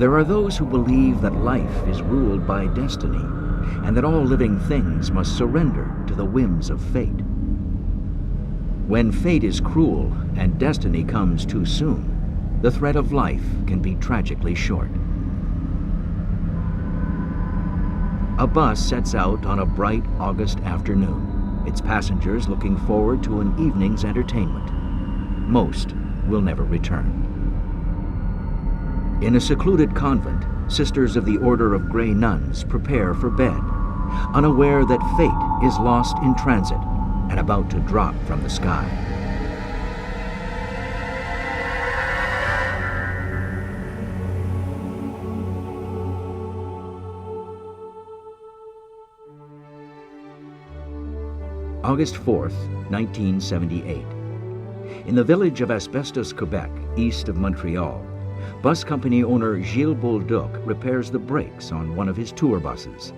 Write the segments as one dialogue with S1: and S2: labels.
S1: There are those who believe that life is ruled by destiny and that all living things must surrender to the whims of fate. When fate is cruel and destiny comes too soon, the thread of life can be tragically short. A bus sets out on a bright August afternoon, its passengers looking forward to an evening's entertainment. Most will never return. In a secluded convent, Sisters of the Order of Grey Nuns prepare for bed, unaware that fate is lost in transit and about to drop from the sky. August 4th, 1978. In the village of Asbestos, Quebec, east of Montreal, bus company owner Gilles Bolduc repairs the brakes on one of his tour buses.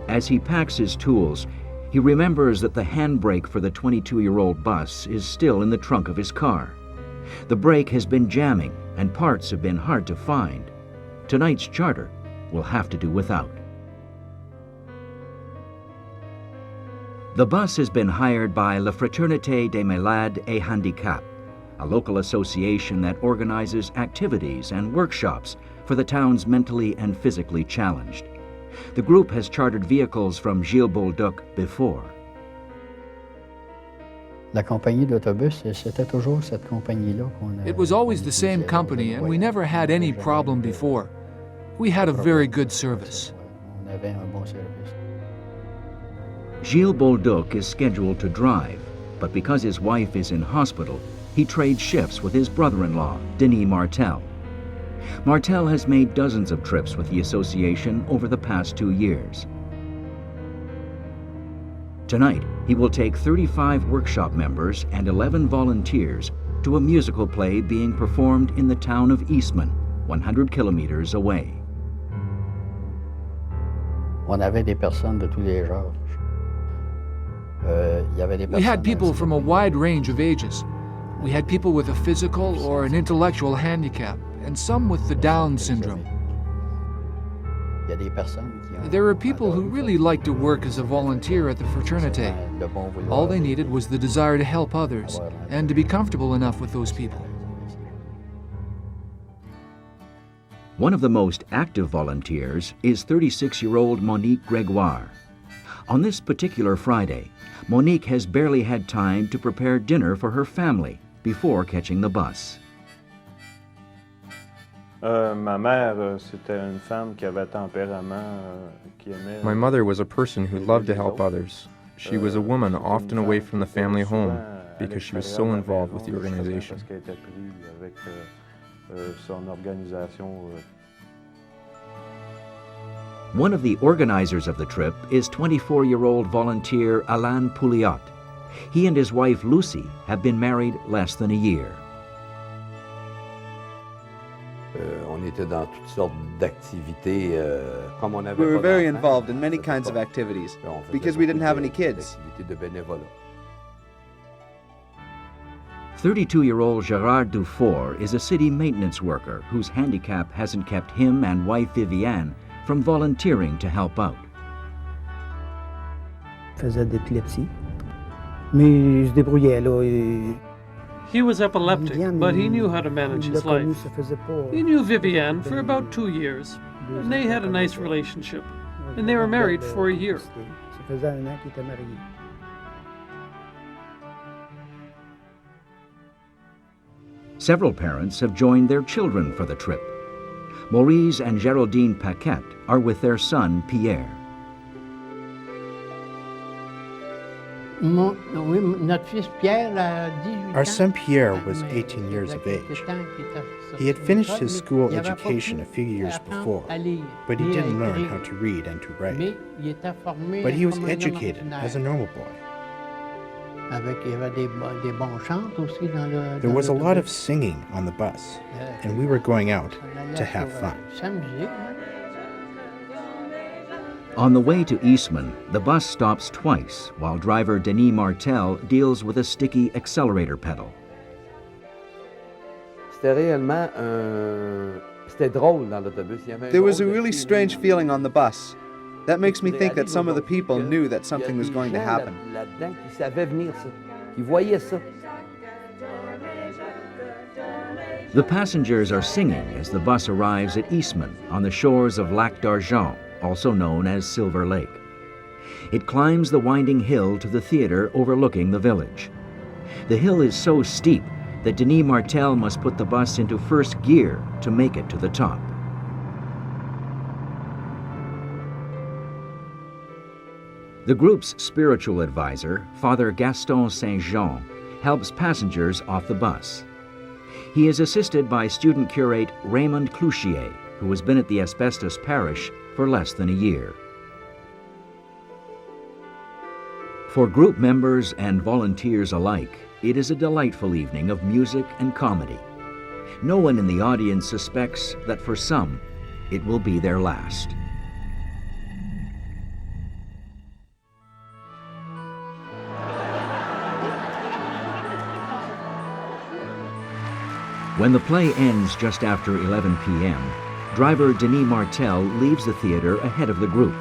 S1: As he packs his tools, he remembers that the handbrake for the 22-year-old bus is still in the trunk of his car. The brake has been jamming and parts have been hard to find. Tonight's charter will have to do without. The bus has been hired by La Fraternité des Malades et Handicapés, a local association that organizes activities and workshops for the town's mentally and physically challenged. The group has chartered vehicles from Gilles Bolduc before.
S2: It was always the same company, and we never had any problem before. We had a very good service.
S1: Gilles Bolduc is scheduled to drive, but because his wife is in hospital, he trades shifts with his brother-in-law, Denis Martel. Martel has made dozens of trips with the association over the past 2 years. Tonight, he will take 35 workshop members and 11 volunteers to a musical play being performed in the town of Eastman, 100 kilometers away.
S2: On avait des personnes de tous les genres.
S3: We had people from a wide range of ages. We had people with a physical or an intellectual handicap, and some with the Down syndrome. There are people who really like to work as a volunteer at the fraternité. All they needed was the desire to help others and to be comfortable enough with those people.
S1: One of the most active volunteers is 36-year-old Monique Gregoire. On this particular Friday, Monique has barely had time to prepare dinner for her family before catching the bus.
S4: My mother was a person who loved to help others. She was a woman often away from the family home because she was so involved with the organization.
S1: One of the organizers of the trip is 24-year-old volunteer Alain Pouliot. He and his wife Lucy have been married less than a year.
S5: We were very involved in many kinds of activities because we didn't have any kids.
S1: 32-year-old Gérard Dufour is a city maintenance worker whose handicap hasn't kept him and wife Viviane from volunteering to help out.
S6: He was epileptic, but he knew how to manage his life. He knew Viviane for about 2 years, and they had a nice relationship, and they were married for a year.
S1: Several parents have joined their children for the trip. Maurice and Geraldine Paquette are with their son, Pierre.
S7: Our son Pierre was 18 years of age. He had finished his school education a few years before, but he didn't learn how to read and to write. But he was educated as a normal boy. There was a lot of singing on the bus, and we were going out to have fun.
S1: On the way to Eastman, the bus stops twice while driver Denis Martel deals with a sticky accelerator pedal.
S5: There was a really strange feeling on the bus. That makes me think that some of the people knew that something was going to happen.
S1: The passengers are singing as the bus arrives at Eastman on the shores of Lac d'Argent, also known as Silver Lake. It climbs the winding hill to the theater overlooking the village. The hill is so steep that Denis Martel must put the bus into first gear to make it to the top. The group's spiritual advisor, Father Gaston Saint-Jean, helps passengers off the bus. He is assisted by student curate Raymond Clouchier, who has been at the Asbestos parish for less than a year. For group members and volunteers alike, it is a delightful evening of music and comedy. No one in the audience suspects that for some, it will be their last. When the play ends just after 11 p.m., driver Denis Martel leaves the theater ahead of the group.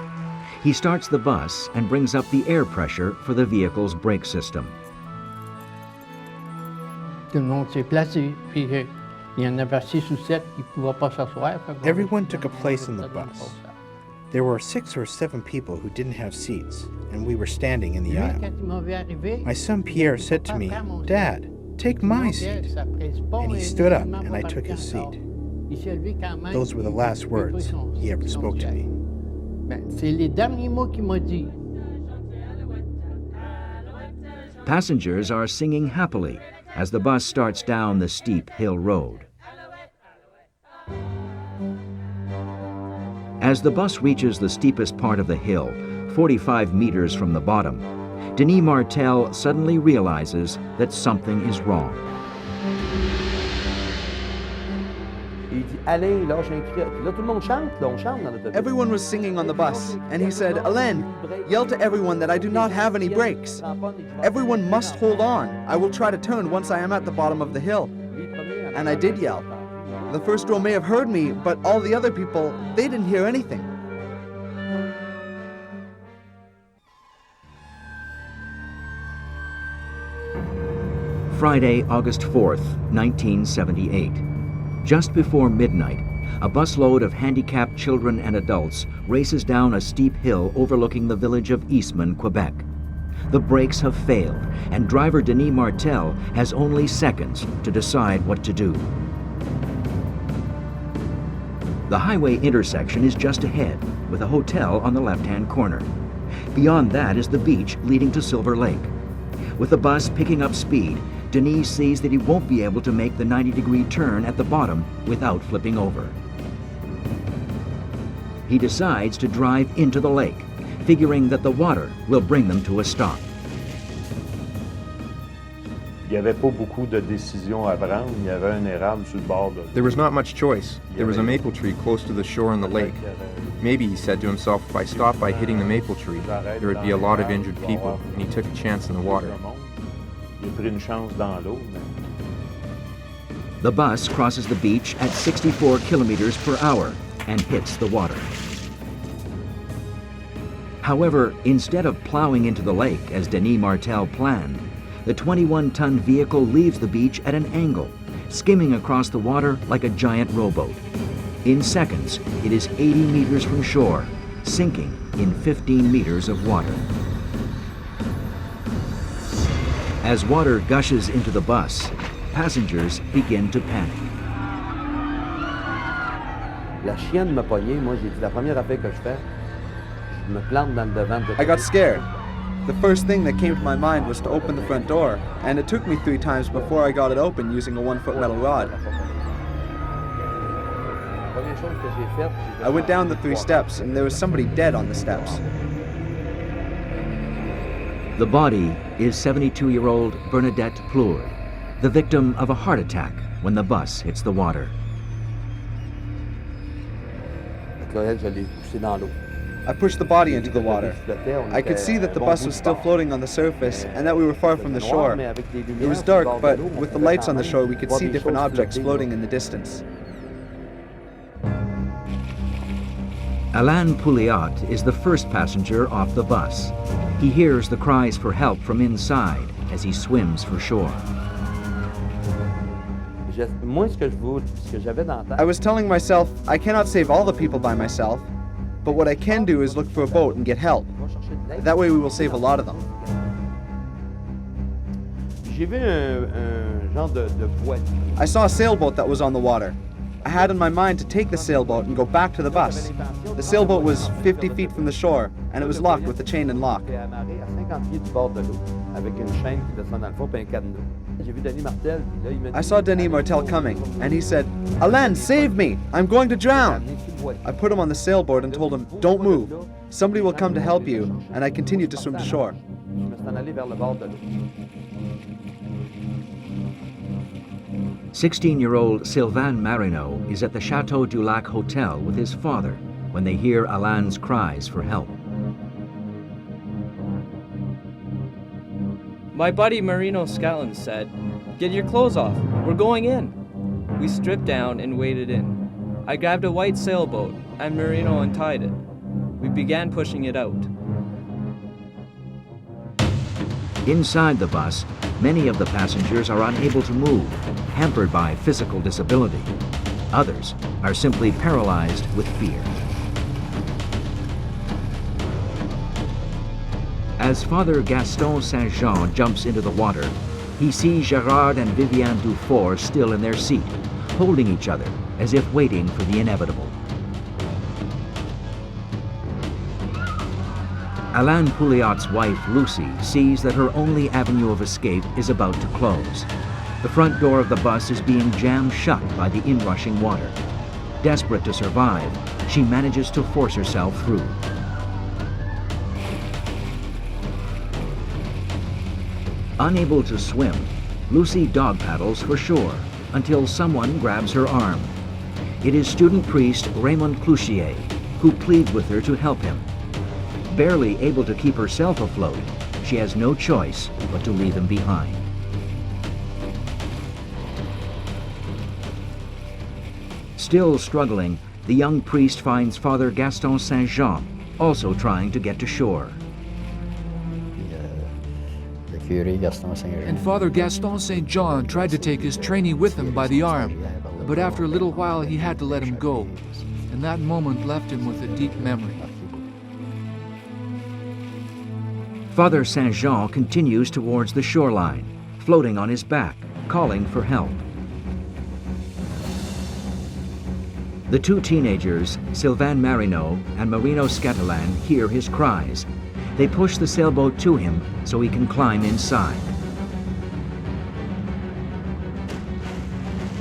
S1: He starts the bus and brings up the air pressure for the vehicle's brake system.
S7: Everyone took a place in the bus. There were 6 or 7 people who didn't have seats, and we were standing in the aisle. My son Pierre said to me, "Dad, take my seat." And he stood up and I took his seat. Those were the last words he ever spoke to me.
S1: Passengers are singing happily as the bus starts down the steep hill road. As the bus reaches the steepest part of the hill, 45 meters from the bottom, Denis Martel suddenly realizes that something is wrong.
S5: Everyone was singing on the bus, and he said, "Alain, yell to everyone that I do not have any brakes. Everyone must hold on. I will try to turn once I am at the bottom of the hill." And I did yell. The first row may have heard me, but all the other people, they didn't hear anything.
S1: Friday, August 4th, 1978. Just before midnight, a busload of handicapped children and adults races down a steep hill overlooking the village of Eastman, Quebec. The brakes have failed, and driver Denis Martel has only seconds to decide what to do. The highway intersection is just ahead, with a hotel on the left-hand corner. Beyond that is the beach leading to Silver Lake. With the bus picking up speed, Denis sees that he won't be able to make the 90-degree turn at the bottom without flipping over. He decides to drive into the lake, figuring that the water will bring them to a stop.
S4: There was not much choice. There was a maple tree close to the shore and the lake. Maybe, he said to himself, if I stopped by hitting the maple tree, there would be a lot of injured people, and he took a chance in the water.
S1: The bus crosses the beach at 64 kilometers per hour and hits the water. However, instead of plowing into the lake as Denis Martel planned, the 21-ton vehicle leaves the beach at an angle, skimming across the water like a giant rowboat. In seconds, it is 80 meters from shore, sinking in 15 meters of water. As water gushes into the bus, passengers begin to panic.
S5: I got scared. The first thing that came to my mind was to open the front door, and it took me 3 times before I got it open using a 1-foot metal rod. I went down the 3 steps, and there was somebody dead on the steps.
S1: The body is 72-year-old Bernadette Plourde, the victim of a heart attack when the bus hits the water.
S5: I pushed the body into the water. I could see that the bus was still floating on the surface and that we were far from the shore. It was dark, but with the lights on the shore, we could see different objects floating in the distance.
S1: Alain Pouliot is the first passenger off the bus. He hears the cries for help from inside as he swims for shore.
S5: I was telling myself, I cannot save all the people by myself, but what I can do is look for a boat and get help. That way we will save a lot of them. I saw a sailboat that was on the water. I had in my mind to take the sailboat and go back to the bus. The sailboat was 50 feet from the shore, and it was locked with a chain and lock. I saw Denis Martel coming, and he said, "Alain, save me! I'm going to drown!" I put him on the sailboard and told him, "Don't move. Somebody will come to help you," and I continued to swim to shore.
S1: 16-year-old Sylvain Marino is at the Chateau du Lac Hotel with his father when they hear Alain's cries for help.
S8: My buddy Marino Scallon said, "Get your clothes off, we're going in." We stripped down and waded in. I grabbed a white sailboat and Marino untied it. We began pushing it out.
S1: Inside the bus, many of the passengers are unable to move, hampered by physical disability. Others are simply paralyzed with fear. As Father Gaston Saint-Jean jumps into the water, he sees Gerard and Viviane Dufour still in their seat, holding each other as if waiting for the inevitable. Alain Pouliot's wife, Lucy, sees that her only avenue of escape is about to close. The front door of the bus is being jammed shut by the inrushing water. Desperate to survive, she manages to force herself through. Unable to swim, Lucy dog paddles for shore until someone grabs her arm. It is student priest Raymond Clouchier, who pleads with her to help him. Barely able to keep herself afloat, she has no choice but to leave him behind. Still struggling, the young priest finds Father Gaston Saint-Jean, also trying to get to shore.
S2: And Father Gaston St. John tried to take his trainee with him by the arm, but after a little while he had to let him go, and that moment left him with a deep memory.
S1: Father Saint-Jean continues towards the shoreline, floating on his back, calling for help. The two teenagers, Sylvain Marino and Marino Scattelan, hear his cries. They push the sailboat to him so he can climb inside.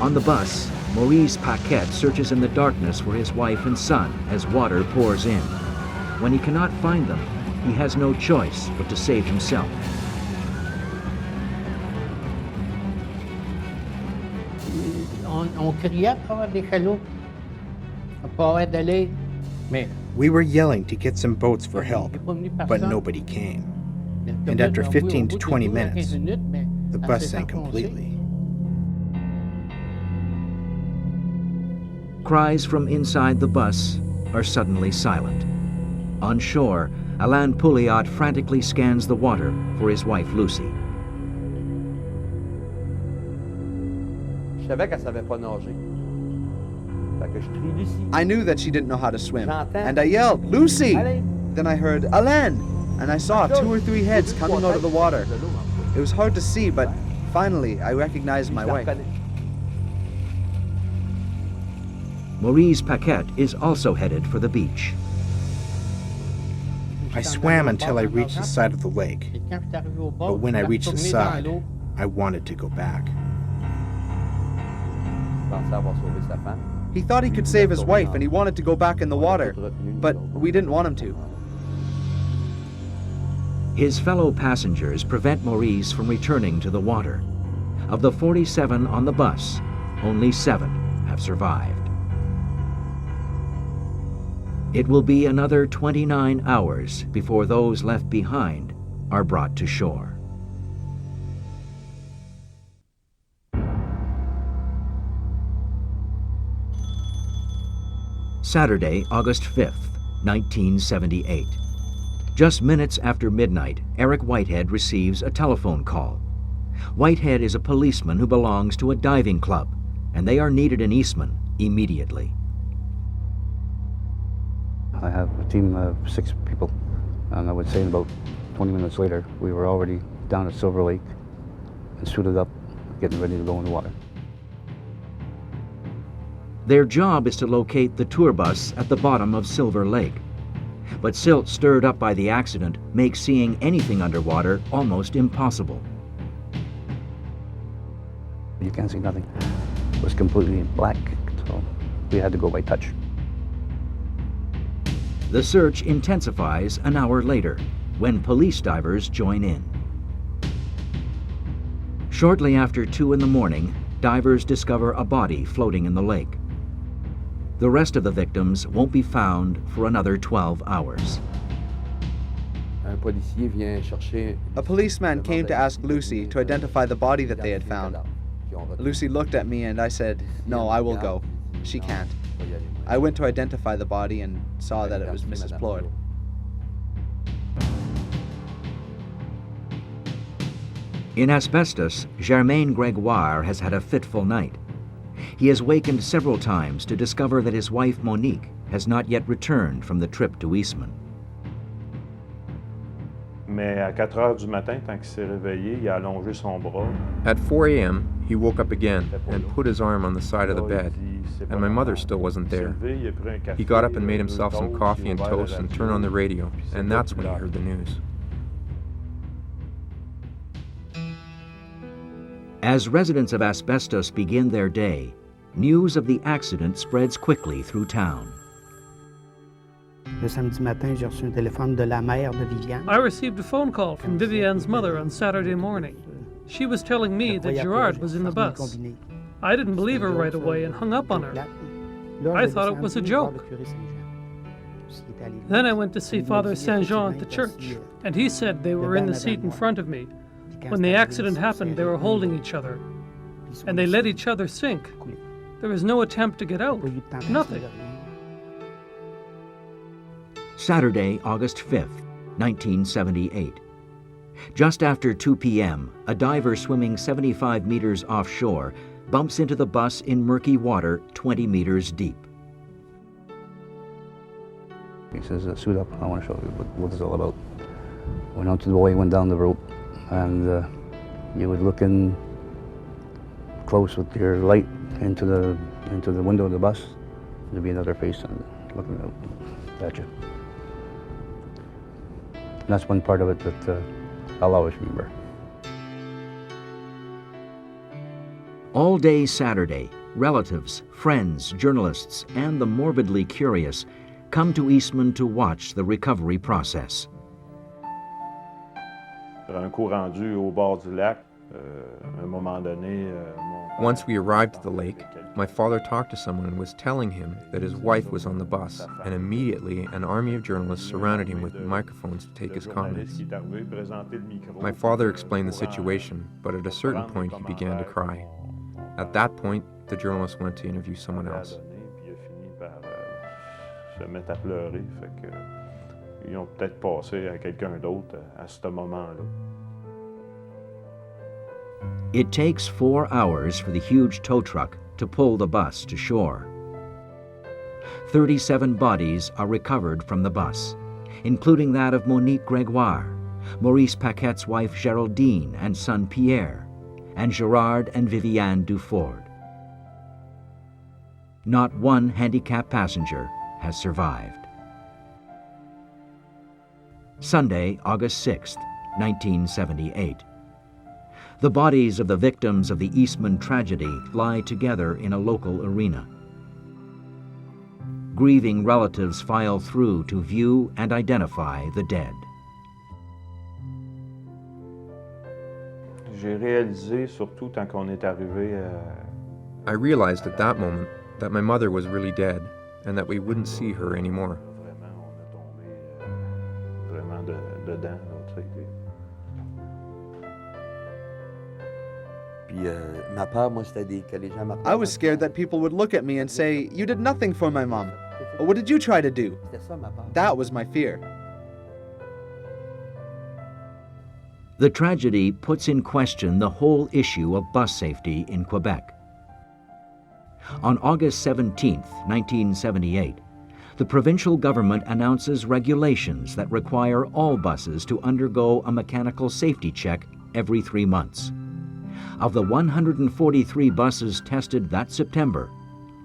S1: On the bus, Maurice Paquette searches in the darkness for his wife and son as water pours in. When he cannot find them, he has no choice but to save himself.
S3: On criait pour avoir des chaloupes, pour avoir de l'aide, mais
S7: We were yelling to get some boats for help, but nobody came. And after 15 to 20 minutes, the bus sank completely.
S1: Cries from inside the bus are suddenly silent. On shore, Alain Pouliot frantically scans the water for his wife Lucy.
S5: I knew that she didn't know how to swim, and I yelled, "Lucy!" Then I heard, "Alain!" and I saw 2 or 3 heads coming out of the water. It was hard to see, but finally I recognized my wife.
S1: Maurice Paquette is also headed for the beach.
S7: I swam until I reached the side of the lake, but when I reached the side, I wanted to go back.
S5: He thought he could save his wife and he wanted to go back in the water, but we didn't want him to.
S1: His fellow passengers prevent Maurice from returning to the water. Of the 47 on the bus, only 7 have survived. It will be another 29 hours before those left behind are brought to shore. Saturday, August 5th, 1978. Just minutes after midnight, Eric Whitehead receives a telephone call. Whitehead is a policeman who belongs to a diving club, and they are needed in Eastman immediately.
S9: I have a team of 6 people, and I would say about 20 minutes later, we were already down at Silver Lake and suited up, getting ready to go in the water.
S1: Their job is to locate the tour bus at the bottom of Silver Lake. But silt stirred up by the accident makes seeing anything underwater almost impossible.
S9: You can't see nothing. It was completely black, so we had to go by touch.
S1: The search intensifies an hour later when police divers join in. Shortly after 2 in the morning, divers discover a body floating in the lake. The rest of the victims won't be found for another 12 hours.
S5: A policeman came to ask Lucy to identify the body that they had found. Lucy looked at me and I said, "No, I will go. She can't." I went to identify the body and saw that it was Mrs. Plourde.
S1: In asbestos, Germain Gregoire has had a fitful night. He has wakened several times to discover that his wife Monique has not yet returned from the trip to Eastman.
S4: At 4 a.m., he woke up again and put his arm on the side of the bed, and my mother still wasn't there. He got up and made himself some coffee and toast and turned on the radio, and that's when he heard the news.
S1: As residents of Asbestos begin their day, news of the accident spreads quickly through town.
S3: Le samedi matin, j'ai reçu un téléphone de la mère de Viviane.
S6: I received a phone call from Vivianne's mother on Saturday morning. She was telling me that Gerard was in the bus. I didn't believe her right away and hung up on her. I thought it was a joke. Then I went to see Father Saint-Jean at the church, and he said they were in the seat in front of me. When the accident happened, they were holding each other, and they let each other sink. There was no attempt to get out. Nothing.
S1: Saturday, August 5th, 1978. Just after 2 p.m., a diver swimming 75 meters offshore bumps into the bus in murky water 20 meters deep.
S9: He says, "Suit up, I want to show you what it's all about." Went out to the buoy, went down the rope, and you would look in close with your light into the window of the bus. There'd be another face and looking out at you. And that's one part of it that I'll always remember.
S1: All day Saturday, relatives, friends, journalists, and the morbidly curious come to Eastman to watch the recovery process.
S4: Once we arrived at the lake, my father talked to someone and was telling him that his wife was on the bus, and immediately an army of journalists surrounded him with microphones to take his comments. My father explained the situation, but at a certain point he began to cry. At that point, the journalist went to interview someone else.
S1: It takes 4 hours for the huge tow truck to pull the bus to shore. 37 bodies are recovered from the bus, including that of Monique Gregoire, Maurice Paquette's wife Geraldine and son Pierre, and Gerard and Viviane Duford. Not one handicapped passenger has survived. Sunday, August 6th, 1978. The bodies of the victims of the Eastman tragedy lie together in a local arena. Grieving relatives file through to view and identify the dead.
S4: I realized at that moment that my mother was really dead and that we wouldn't see her anymore.
S5: I was scared that people would look at me and say, "You did nothing for my mom. What did you try to do?" That was my fear.
S1: The tragedy puts in question the whole issue of bus safety in Quebec. On August 17, 1978, the provincial government announces regulations that require all buses to undergo a mechanical safety check every 3 months. Of the 143 buses tested that September,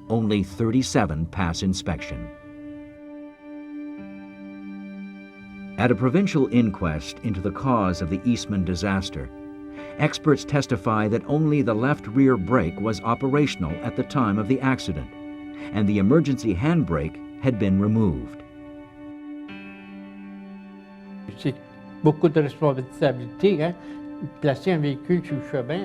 S1: only 37 pass inspection. At a provincial inquest into the cause of the Eastman disaster, experts testify that only the left rear brake was operational at the time of the accident, and the emergency handbrake had been removed.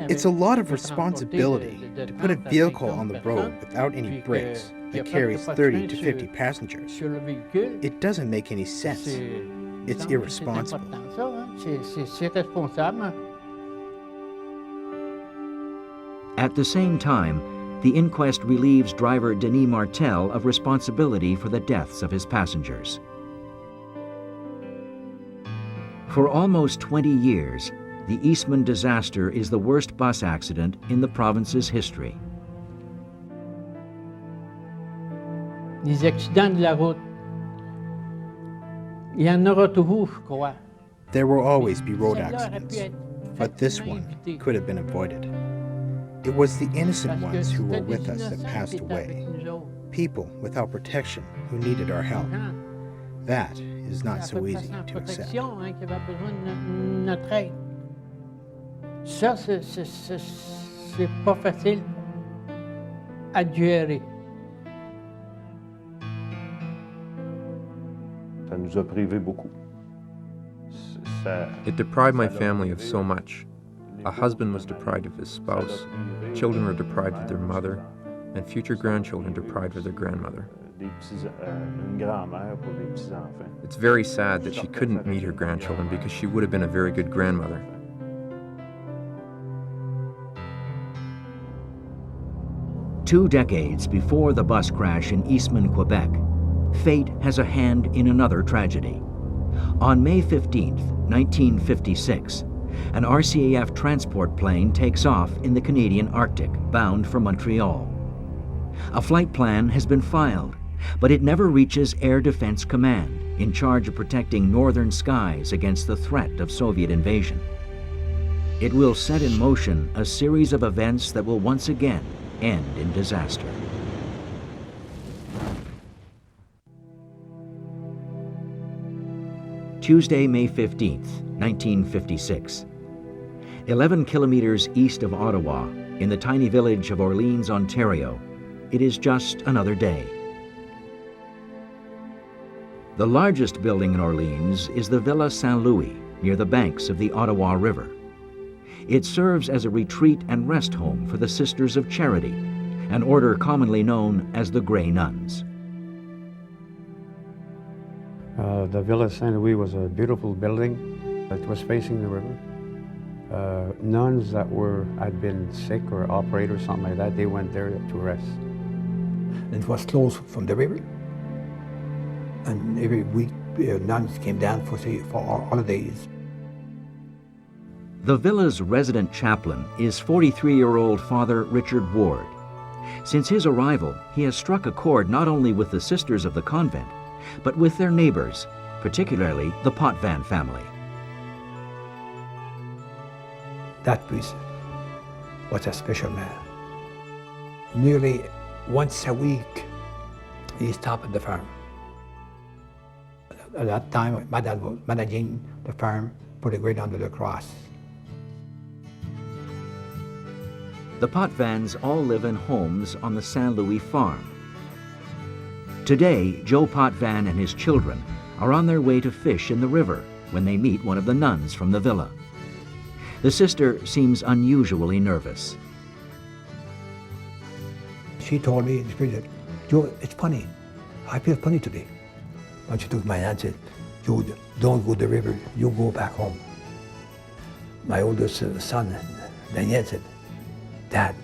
S7: It's a lot of responsibility to put a vehicle on the road without any brakes that carries 30 to 50 passengers. It doesn't make any sense. It's irresponsible.
S1: At the same time, the inquest relieves driver Denis Martel of responsibility for the deaths of his passengers. For almost 20 years, the Eastman disaster is the worst bus accident in the province's history.
S10: Les accidents de la route. Il y en aura toujours, je crois.
S7: There will always be road accidents, but this one could have been avoided. It was the innocent ones who were with us that passed away, people without protection who needed our help. That is not so easy to accept.
S10: Ça, c'est pas facile à gérer.
S11: Ça nous a privés beaucoup.
S4: It deprived my family of so much. A husband was deprived of his spouse, children were deprived of their mother, and future grandchildren deprived of their grandmother. It's very sad that she couldn't meet her grandchildren because she would have been a very good grandmother.
S1: Two decades before the bus crash in Eastman, Quebec, fate has a hand in another tragedy. On May 15, 1956, an RCAF transport plane takes off in the Canadian Arctic, bound for Montreal. A flight plan has been filed, but it never reaches Air Defense Command, in charge of protecting northern skies against the threat of Soviet invasion. It will set in motion a series of events that will once again end in disaster. Tuesday, May 15th, 1956. 11 kilometers east of Ottawa, in the tiny village of Orleans, Ontario, it is just another day. The largest building in Orleans is the Villa Saint-Louis, near the banks of the Ottawa River. It serves as a retreat and rest home for the Sisters of Charity, an order commonly known as the Grey Nuns.
S12: The Villa Saint-Louis was a beautiful building. It was facing the river. Nuns that had been sick or operated or something like that, they went there to rest.
S13: It was close from the river. And every week, nuns came down for holidays.
S1: The villa's resident chaplain is 43-year-old Father Richard Ward. Since his arrival, he has struck a chord not only with the sisters of the convent, but with their neighbors, particularly the Potvin family.
S13: That priest was a special man. Nearly once a week, he stopped at the farm. At that time, my dad was managing the farm, put it right under the cross.
S1: The Potvins all live in homes on the Saint Louis farm. Today, Joe Potvin and his children are on their way to fish in the river when they meet one of the nuns from the villa. The sister seems unusually nervous.
S13: She told me, Joe, it's funny. I feel funny today. And she took my hand and said, Joe, don't go to the river, you go back home. My oldest son, Daniel, said, Dad,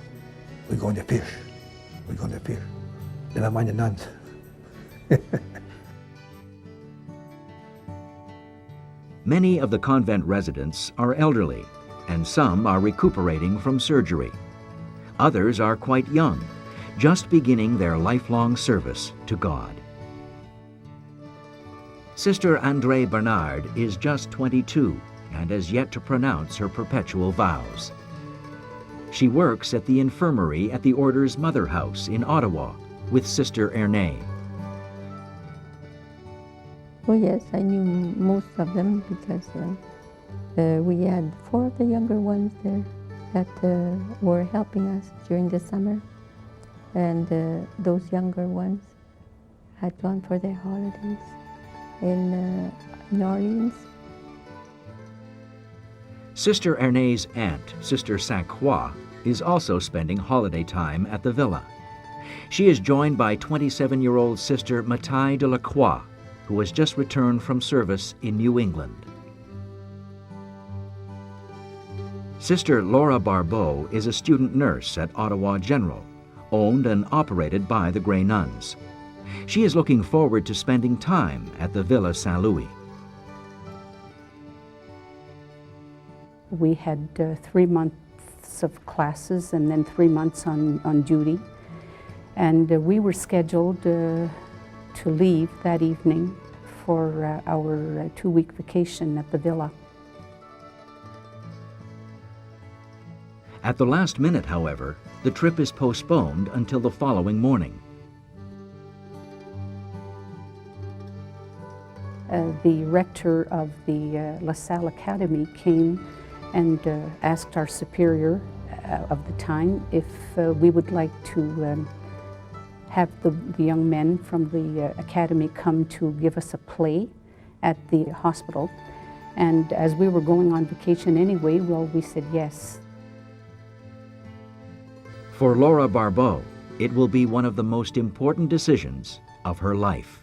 S13: we're going to fish. We're going to fish. Never mind the nuns.
S1: Many of the convent residents are elderly, and some are recuperating from surgery. Others are quite young, just beginning their lifelong service to God. Sister Andrée Bernard is just 22 and has yet to pronounce her perpetual vows. She works at the infirmary at the Order's Mother House in Ottawa with Sister Ernée.
S14: Oh yes, I knew most of them because we had 4 of the younger ones there that were helping us during the summer. And those younger ones had gone for their holidays in New Orleans.
S1: Sister Ernée's aunt, Sister Sainte Croix, is also spending holiday time at the villa. She is joined by 27-year-old Sister Mathilde de la Croix, who has just returned from service in New England. Sister Laura Barbeau is a student nurse at Ottawa General, owned and operated by the Grey Nuns. She is looking forward to spending time at the Villa Saint Louis.
S15: We had 3 months of classes and then 3 months on duty. And we were scheduled to leave that evening for our 2-week vacation at the villa.
S1: At the last minute, however, the trip is postponed until the following morning.
S15: The rector of the La Salle Academy came and asked our superior of the time if we would like to have the young men from the academy come to give us a play at the hospital. And as we were going on vacation anyway, well, we said yes.
S1: For Laura Barbeau, it will be one of the most important decisions of her life.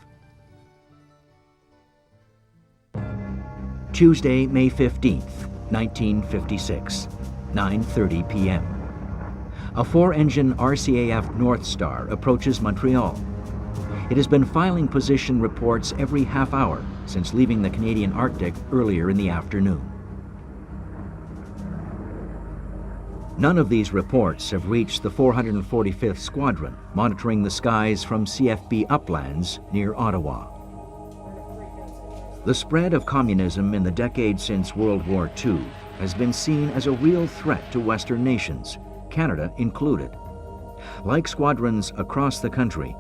S1: Tuesday, May 15th, 1956, 9:30 p.m. A 4-engine RCAF North Star approaches Montreal. It has been filing position reports every half hour since leaving the Canadian Arctic earlier in the afternoon. None of these reports have reached the 445th Squadron, monitoring the skies from CFB uplands near Ottawa. The spread of communism in the decade since World War II has been seen as a real threat to Western nations, Canada included. Like squadrons across the country,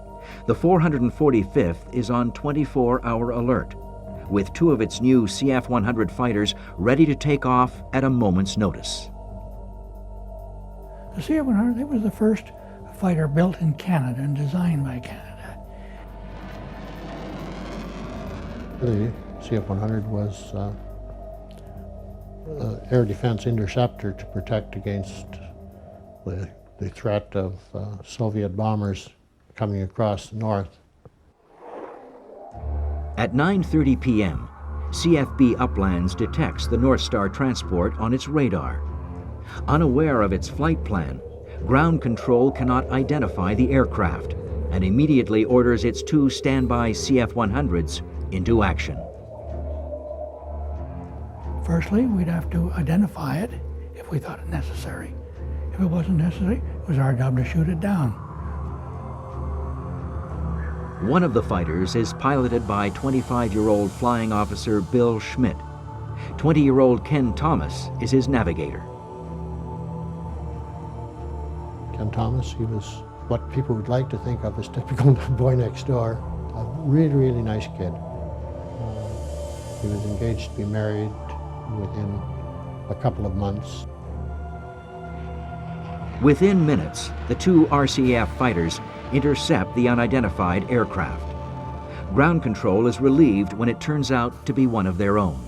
S1: the 445th is on 24-hour alert, with 2 of its new CF-100 fighters ready to take off at a moment's notice.
S16: The CF-100, it was the first fighter built in Canada and designed by Canada.
S17: The CF-100 was air defense interceptor to protect against the threat of Soviet bombers coming across the north.
S1: At 9:30 p.m., CFB Uplands detects the North Star transport on its radar. Unaware of its flight plan, ground control cannot identify the aircraft and immediately orders its 2 standby CF-100s into action.
S16: Firstly, we'd have to identify it if we thought it necessary. If it wasn't necessary, it was our job to shoot it down.
S1: One of the fighters is piloted by 25-year-old flying officer Bill Schmidt. 20-year-old Ken Thomas is his navigator.
S17: Ken Thomas, he was what people would like to think of as typical boy next door. A really, really nice kid. He was engaged to be married within a couple of months.
S1: Within minutes, the 2 RCAF fighters intercept the unidentified aircraft. Ground control is relieved when it turns out to be one of their own.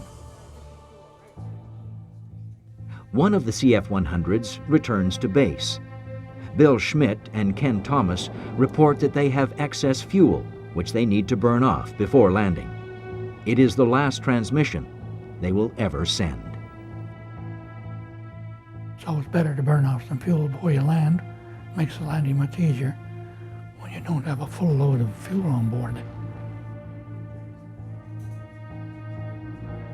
S1: One of the CF-100s returns to base. Bill Schmidt and Ken Thomas report that they have excess fuel, which they need to burn off before landing. It is the last transmission they will ever send.
S16: It's always better to burn off some fuel before you land. Makes the landing much easier when you don't have a full load of fuel on board.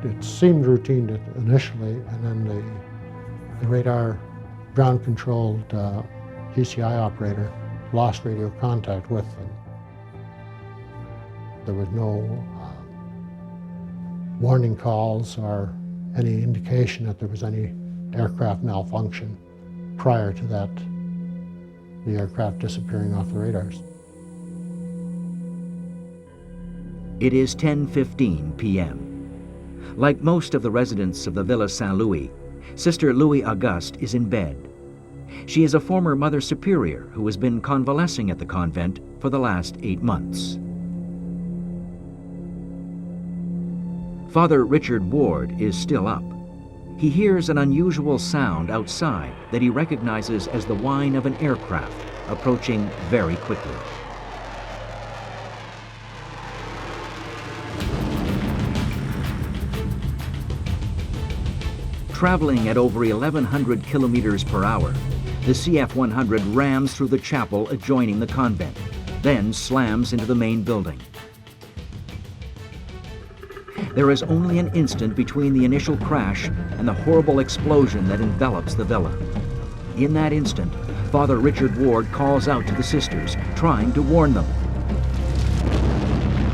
S17: It seemed routine initially, and then the radar ground-controlled GCI operator lost radio contact with them. There was no warning calls or any indication that there was any aircraft malfunction prior to that, the aircraft disappearing off the radars.
S1: It is 10:15 p.m. Like most of the residents of the Villa Saint-Louis, Sister Louis Auguste is in bed. She is a former Mother Superior who has been convalescing at the convent for the last 8 months. Father Richard Ward is still up. He hears an unusual sound outside that he recognizes as the whine of an aircraft approaching very quickly. Traveling at over 1,100 kilometers per hour, the CF-100 rams through the chapel adjoining the convent, then slams into the main building. There is only an instant between the initial crash and the horrible explosion that envelops the villa. In that instant, Father Richard Ward calls out to the sisters, trying to warn them.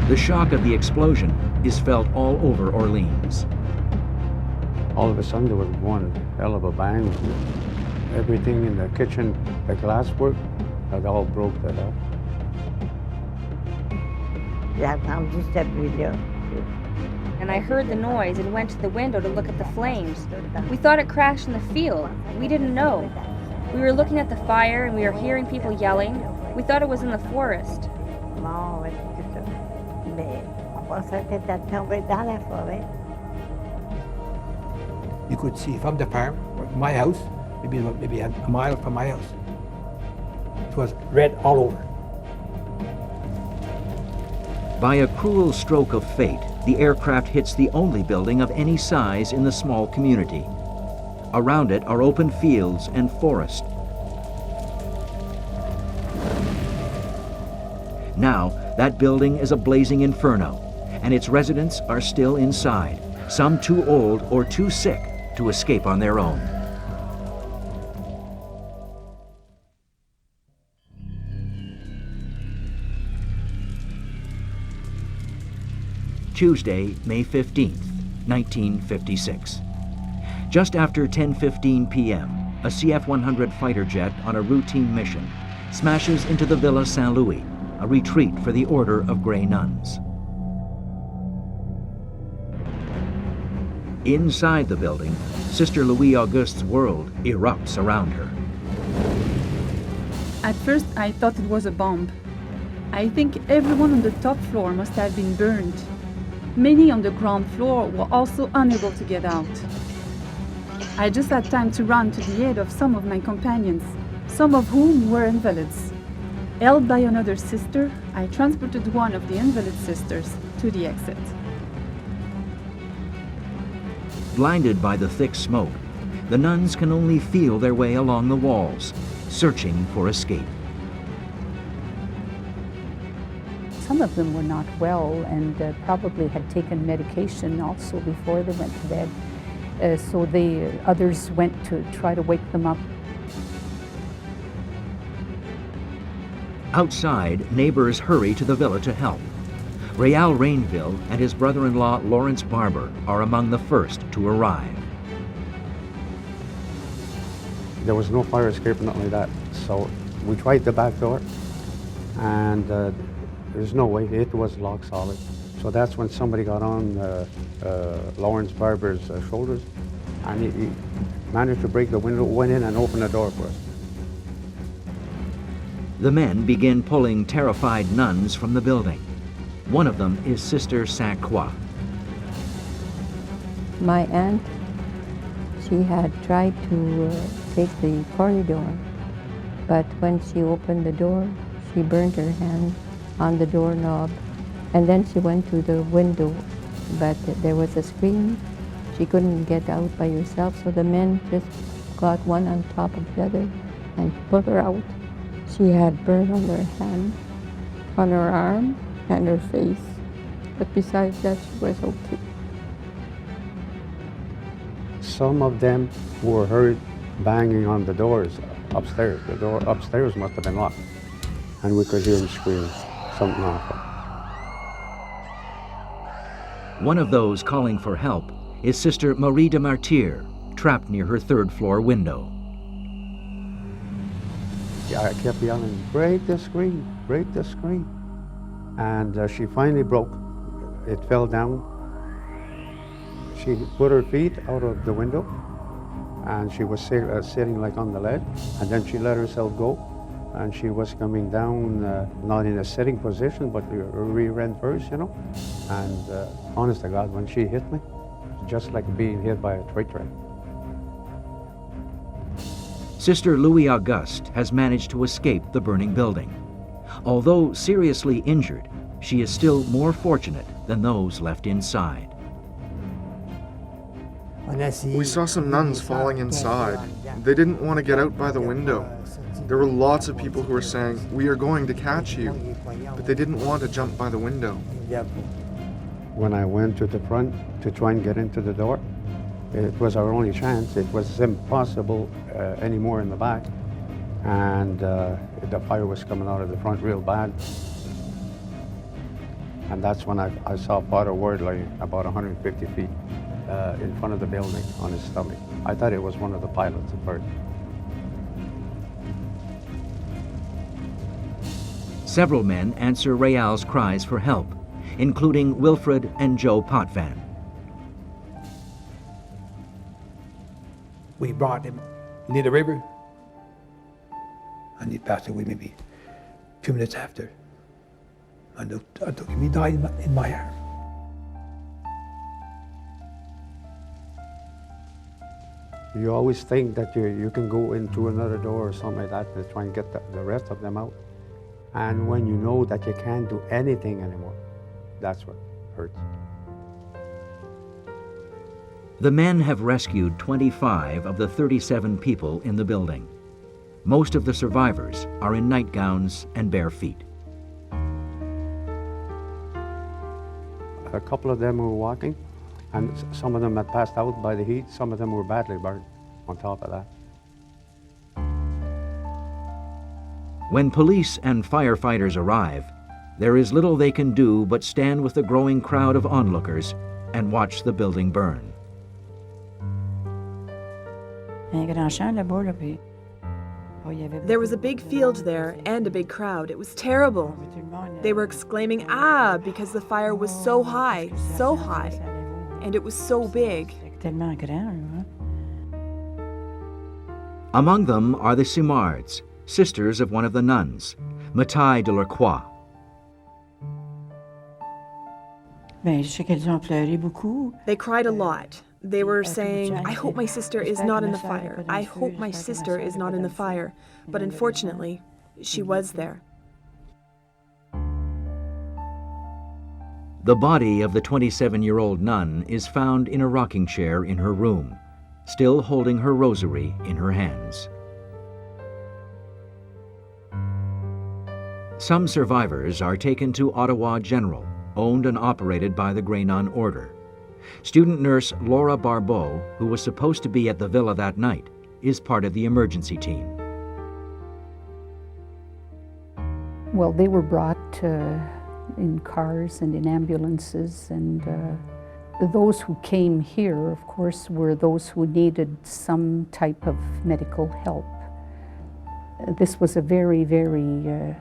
S1: The shock of the explosion is felt all over Orleans.
S12: All of a sudden, there was one hell of a bang. Everything in the kitchen, the glasswork, that all broke that up.
S18: And I heard the noise and went to the window to look at the flames. We thought it crashed in the field. We didn't know. We were looking at the fire and we were hearing people yelling. We thought it was in the forest.
S13: You could see from the farm, my house, maybe a mile from my house. It was red all over.
S1: By a cruel stroke of fate, the aircraft hits the only building of any size in the small community. Around it are open fields and forest. Now, that building is a blazing inferno, and its residents are still inside, some too old or too sick to escape on their own. Tuesday, May 15th, 1956. Just after 10:15 p.m., a CF-100 fighter jet on a routine mission smashes into the Villa Saint-Louis, a retreat for the Order of Grey Nuns. Inside the building, Sister Louis Auguste's world erupts around her.
S19: At first, I thought it was a bomb. I think everyone on the top floor must have been burned. Many on the ground floor were also unable to get out. I just had time to run to the aid of some of my companions, some of whom were invalids. Held by another sister, I transported one of the invalid sisters to the exit.
S1: Blinded by the thick smoke, the nuns can only feel their way along the walls, searching for escape.
S15: Some of them were not well and probably had taken medication also before they went to bed. So the others went to try to wake them up.
S1: Outside, neighbors hurry to the villa to help. Real Rainville and his brother-in-law Lawrence Barber are among the first to arrive.
S12: There was no fire escape or nothing like that. So we tried the back door, and there's no way, it was lock solid. So that's when somebody got on Lawrence Barber's shoulders, and he managed to break the window, went in and opened the door for us.
S1: The men begin pulling terrified nuns from the building. One of them is Sister Saint Croix.
S14: My aunt, she had tried to take the corridor, but when she opened the door, she burned her hand on the doorknob, and then she went to the window, but there was a screen. She couldn't get out by herself, so the men just got one on top of the other and pulled her out. She had burn on her hand, on her arm, and her face. But besides that, she was okay.
S12: Some of them were heard banging on the doors upstairs. The door upstairs must have been locked. And we could hear them screaming, something awful.
S1: One of those calling for help is Sister Marie de Martyr, trapped near her third-floor window.
S12: Yeah, I kept yelling, break the screen, break the screen. And she finally broke. It fell down. She put her feet out of the window, and she was sitting like on the ledge, and then she let herself go, and she was coming down, not in a sitting position, but rear end first, you know. And honest to God, when she hit me, just like being hit by a freight train.
S1: Sister Louis Auguste has managed to escape the burning building. Although seriously injured, she is still more fortunate than those left inside.
S20: We saw some nuns falling inside. They didn't want to get out by the window. There were lots of people who were saying, "We are going to catch you," but they didn't want to jump by the window.
S12: When I went to the front to try and get into the door, it was our only chance. It was impossible anymore in the back. And the fire was coming out of the front real bad. And that's when I saw Father Wardley about 150 feet in front of the building on his stomach. I thought it was one of the pilots at first.
S1: Several men answer Real's cries for help, including Wilfred and Joe Potvin.
S13: We brought him near the river, and he passed away maybe 2 minutes after. And I took him, he died in my arm.
S12: You always think that you can go into another door or something like that to try and get the rest of them out. And when you know that you can't do anything anymore, that's what hurts.
S1: The men have rescued 25 of the 37 people in the building. Most of the survivors are in nightgowns and bare feet.
S12: A couple of them were walking, and some of them had passed out by the heat. Some of them were badly burned on top of that.
S1: When police and firefighters arrive, there is little they can do but stand with the growing crowd of onlookers and watch the building burn.
S21: There was a big field there and a big crowd. It was terrible. They were exclaiming, "Ah!" because the fire was so high, and it was so big.
S1: Among them are the Simards, sisters of one of the nuns, Mathilde de Lacroix.
S21: They cried a lot. They were saying, "I hope my sister is not in the fire. I hope my sister is not in the fire." But unfortunately, she was there.
S1: The body of the 27-year-old nun is found in a rocking chair in her room, still holding her rosary in her hands. Some survivors are taken to Ottawa General, owned and operated by the Grey Nun Order. Student nurse Laura Barbeau, who was supposed to be at the villa that night, is part of the emergency team.
S15: Well, they were brought in cars and in ambulances, and those who came here, of course, were those who needed some type of medical help. This was a very, very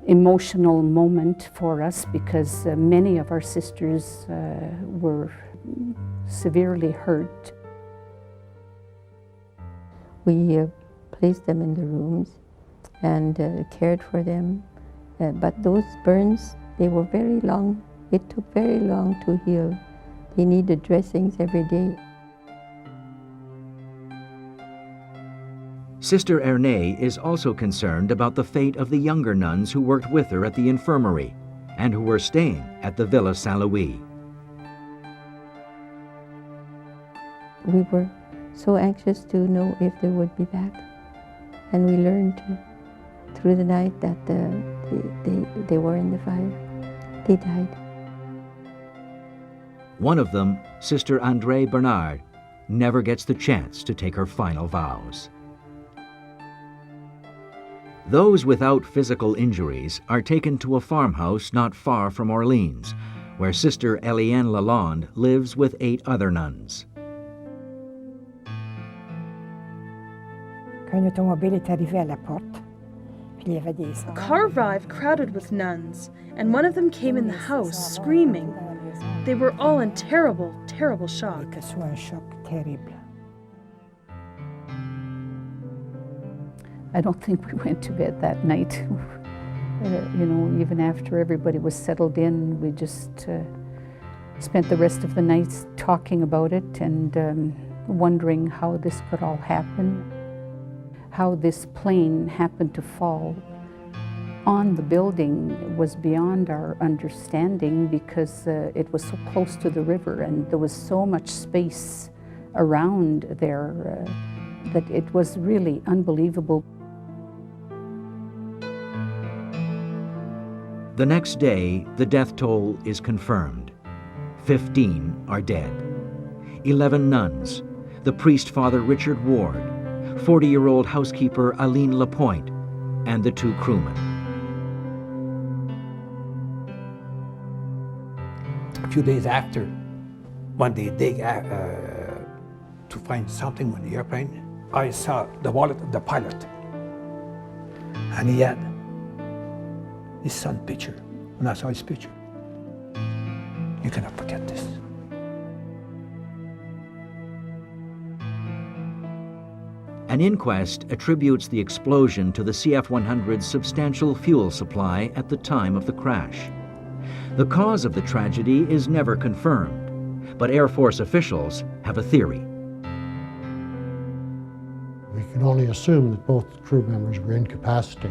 S15: emotional moment for us because many of our sisters were severely hurt.
S14: We placed them in the rooms and cared for them. But those burns, they were very long. It took very long to heal. They needed dressings every day.
S1: Sister Ernée is also concerned about the fate of the younger nuns who worked with her at the infirmary and who were staying at the Villa Saint-Louis.
S14: We were so anxious to know if they would be back. And we learned through the night that they were in the fire. They died.
S1: One of them, Sister Andrée Bernard, never gets the chance to take her final vows. Those without physical injuries are taken to a farmhouse not far from Orleans, where Sister Eliane Lalonde lives with 8 other nuns.
S8: A car arrived crowded with nuns, and one of them came in the house screaming. They were all in terrible, terrible shock.
S15: I don't think we went to bed that night. You know, even after everybody was settled in, we just spent the rest of the nights talking about it and wondering how this could all happen, how this plane happened to fall on the building was beyond our understanding because it was so close to the river and there was so much space around there that it was really unbelievable.
S1: The next day, the death toll is confirmed. 15 are dead. 11 nuns, the priest Father Richard Ward, 40-year-old housekeeper Aline Lapointe, and the 2 crewmen.
S13: A few days after, when they dig to find something on the airplane, I saw the wallet of the pilot. And he had his son's picture. When I saw his picture, you cannot forget this.
S1: An inquest attributes the explosion to the CF-100's substantial fuel supply at the time of the crash. The cause of the tragedy is never confirmed, but Air Force officials have a theory.
S17: We can only assume that both crew members were incapacitated.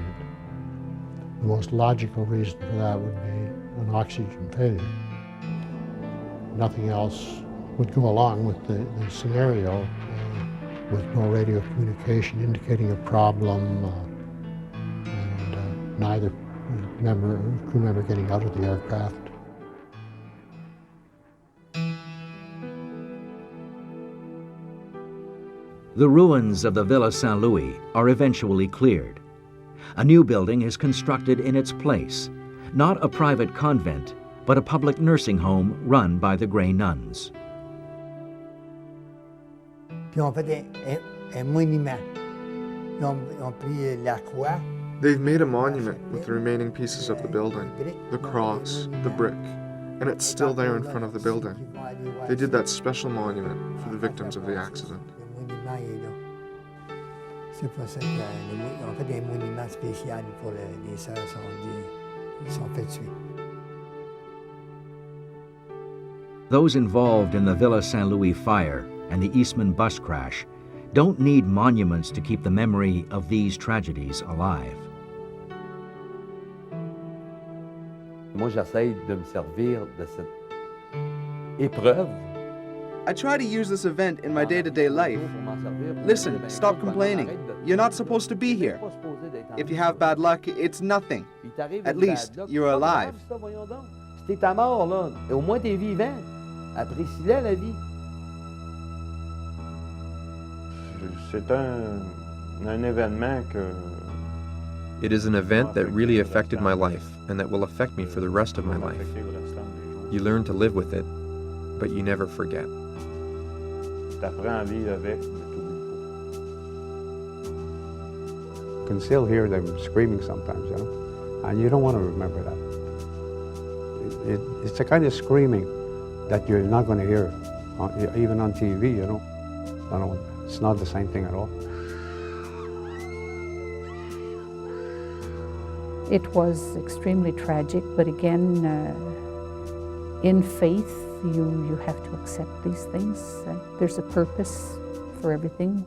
S17: The most logical reason for that would be an oxygen failure. Nothing else would go along with the scenario with no radio communication indicating a problem and neither crew member getting out of the aircraft.
S1: The ruins of the Villa Saint-Louis are eventually cleared. A new building is constructed in its place, not a private convent, but a public nursing home run by the Grey Nuns.
S20: They've made a monument with the remaining pieces of the building, the cross, the brick, and it's still there in front of the building. They did that special monument for the victims of the accident.
S1: Those involved in the Villa Saint-Louis fire and the Eastman bus crash don't need monuments to keep the memory of these tragedies alive.
S22: Moi, j'essaie de me servir de cette épreuve.
S5: I try to use this event in my day-to-day life. Listen, stop complaining. You're not supposed to be here. If you have bad luck, it's nothing. At least you're alive.
S22: Si t'es à mort, là, au moins t'es vivant. Apprécie-la, la vie.
S4: C'est un événement que... It is an event that really affected my life and that will affect me for the rest of my life. You learn to live with it, but you never forget.
S12: T'apprends à vivre avec, mais t'oublies pas. You can still hear them screaming sometimes, you know, and you don't want to remember that. It's a kind of screaming that you're not going to hear, even on TV, you know. I don't know, it's not the same thing at all.
S15: It was extremely tragic, but again, in faith, you have to accept these things. There's a purpose for everything.